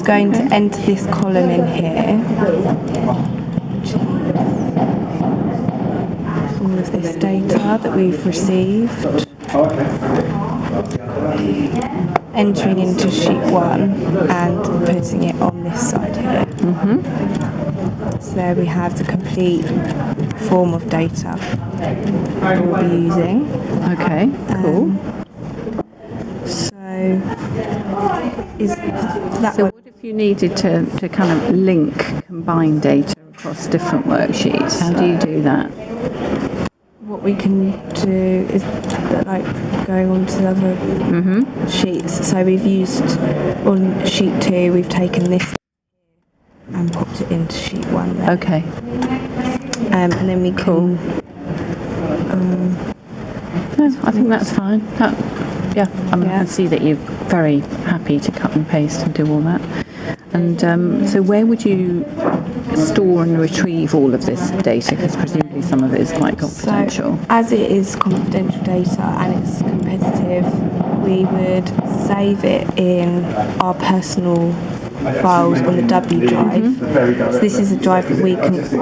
going to enter this column in here, which is all of this data that we've received, entering into sheet 1 and putting it on this side here. So there we have the complete form of data we'll be using. Okay, cool. So what if you needed to kind of link combine data across different worksheets? How do you do that? What we can do is like going on to the other sheets. So we've used on sheet 2, we've taken this and popped it into sheet 1 there. Okay. And then we can... I think that's fine. I can see that you're very happy to cut and paste and do all that. And so where would you store and retrieve all of this data? Because presumably some of it is quite confidential. So, as it is confidential data and it's competitive, we would save it in our personal files on the W drive. So this is a drive that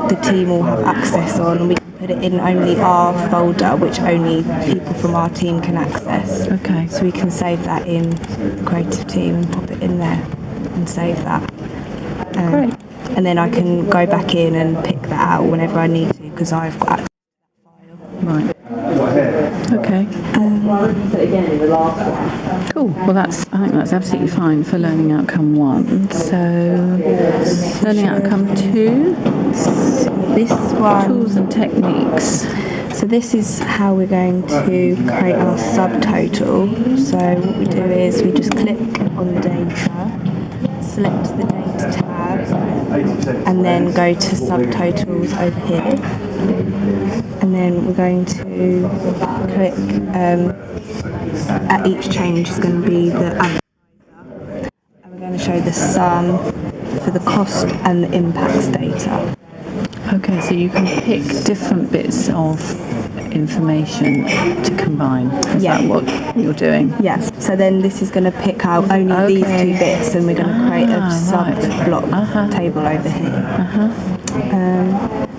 the team will have access on, and we can put it in only our folder, which only people from our team can access. Okay. So we can save that in the creative team and pop it in there and save that. Great. And then I can go back in and pick that out whenever I need to, because I've got access to that file. Right. Okay. Cool. Well, I think that's absolutely fine for learning outcome 1. So, learning outcome 2. This one. Tools and techniques. So this is how we're going to create our subtotal. So what we do is we just click on the data, select the data tab, and then go to subtotals over here. And then we're going to click, at each change is going to be the advertiser. And we're going to show the sum for the cost and the impacts data. Okay, so you can pick different bits of information to combine. Is that what you're doing? Yes. So then this is going to pick out only these 2 bits, and we're going to create a sub-block table over here.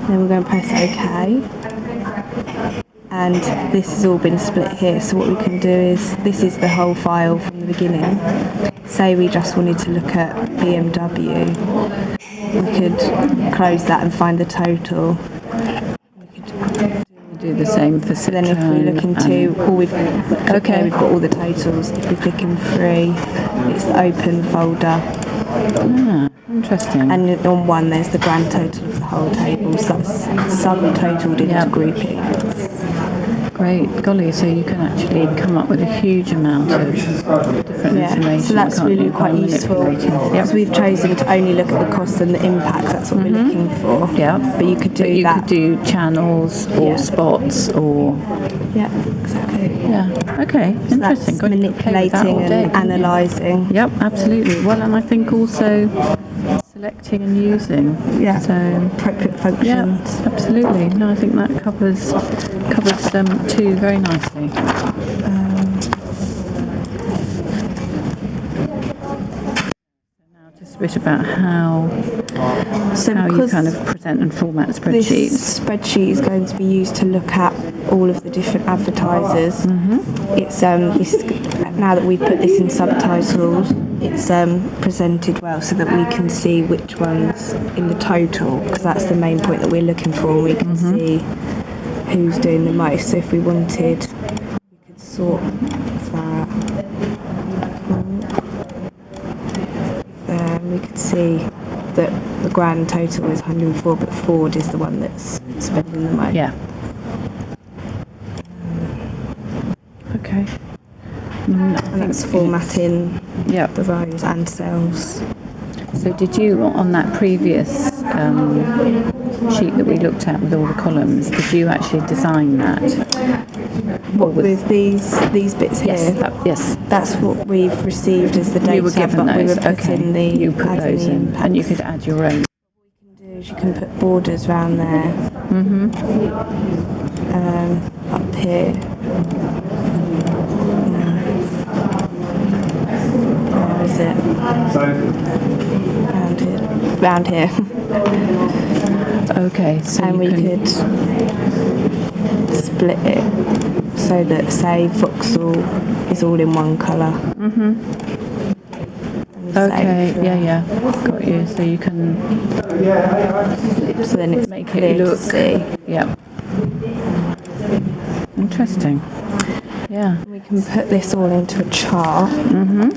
Then we're going to press OK. And this has all been split here. So what we can do is, this is the whole file from the beginning. Say we just wanted to look at BMW. We could close that and find the total. We could do the same for so then if we look into we've got all the totals. If we click in 3, it's the open folder. Interesting. And on 1 there's the grand total of the whole table, so that's subtotaled into groupings. Great, golly, so you can actually come up with a huge amount of different information. So that's really quite useful, because we've chosen to only look at the costs and the impacts. That's what we're looking for. Yeah, but you could do that. You could do channels or spots or... Yeah, exactly. Yeah, okay, so interesting. That's manipulating and analysing. Yep, absolutely. Well, and I think also selecting and using. Yeah. So appropriate functions. Yeah, absolutely. No, I think that covers 2 very nicely. Now just a bit about how you kind of present and format spreadsheets. This spreadsheet is going to be used to look at all of the different advertisers. It's now that we've put this in subtitles, it's presented well so that we can see which ones in the total, because that's the main point that we're looking for, and we can see who's doing the most. So if we wanted, we could sort that. We could see that the grand total is 104, but Ford is the one that's spending the most. Yeah. Okay. And that's formatting the rows and cells. So did you, on that previous sheet that we looked at with all the columns, did you actually design that? What with these bits here? Yes. That's what we've received as the data. You were given those. We were putting you put those in, and you could add your own. What you can do is you can put borders around there. Up here. There's place it round here. Okay, so And we could split it so that, say, Vauxhall is all in one colour. Okay, yeah, got you. So you can So then it's make clear it to look. see. Yeah. Interesting. Yeah. We can put this all into a chart. You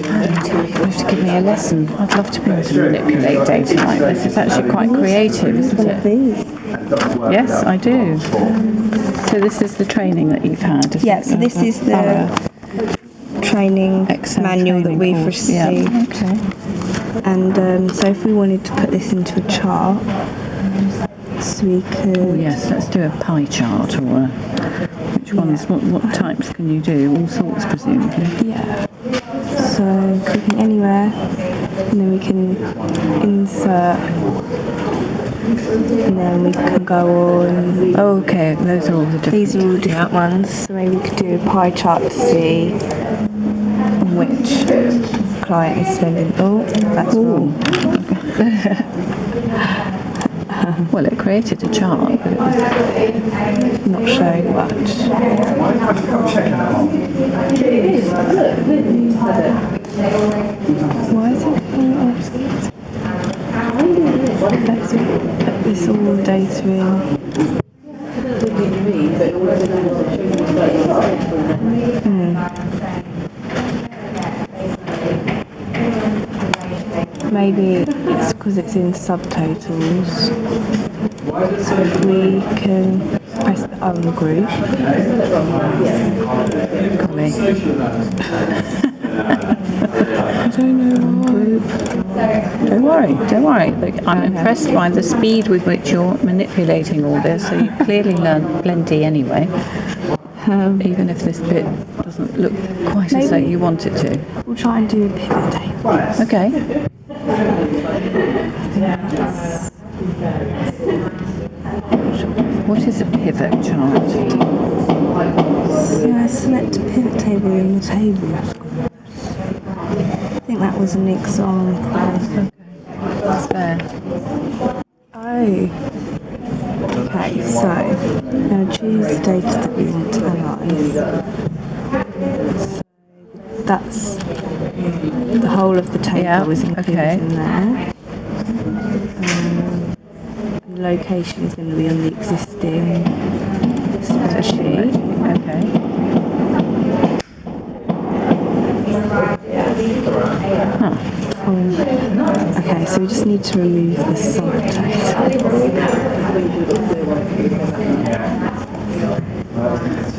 have to give me a lesson. I'd love to be able to manipulate data like this. It's actually quite creative, isn't it? Yes, I do. So this is the training that you've had, isn't it? So this is the training Excel manual training that we've course. received. Yeah. Okay. And so if we wanted to put this into a chart, so we could... Oh yes, let's do a pie chart or a... Which ones, what types can you do? All sorts, presumably. Yeah. So clicking anywhere, and then we can insert, and then we can go on. Okay, those are all the different... These are all different ones. So maybe we could do a pie chart to see which client is spending. Oh, that's wrong. Well, it created a chart, but it was not showing much. Why is it coming up? Let's put this all data in. Maybe it's because it's in subtotals. So if we can press the group. golly. I don't know group. Don't worry. Look, I'm impressed by the speed with which you're manipulating all this, so you clearly learned plenty anyway. Even if this bit doesn't look quite as though you want it to. We'll try and do a pivot table. Okay. What is a pivot chart? Select a pivot table in the tables. I think that was an example. It's there. Oh. Okay, so now choose the data that we want to analyse. So that's the whole of the table was included in there. The location is going to be on the existing spreadsheet. Okay. Okay, so we just need to remove the subtitles.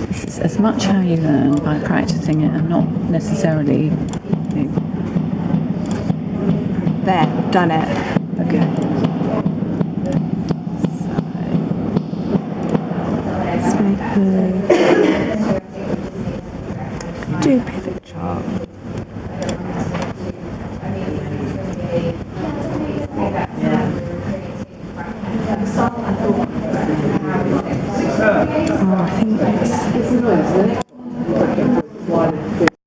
This is as much how you learn by practicing it and not necessarily... There, done it. Okay. So, let's make do a pivot chart.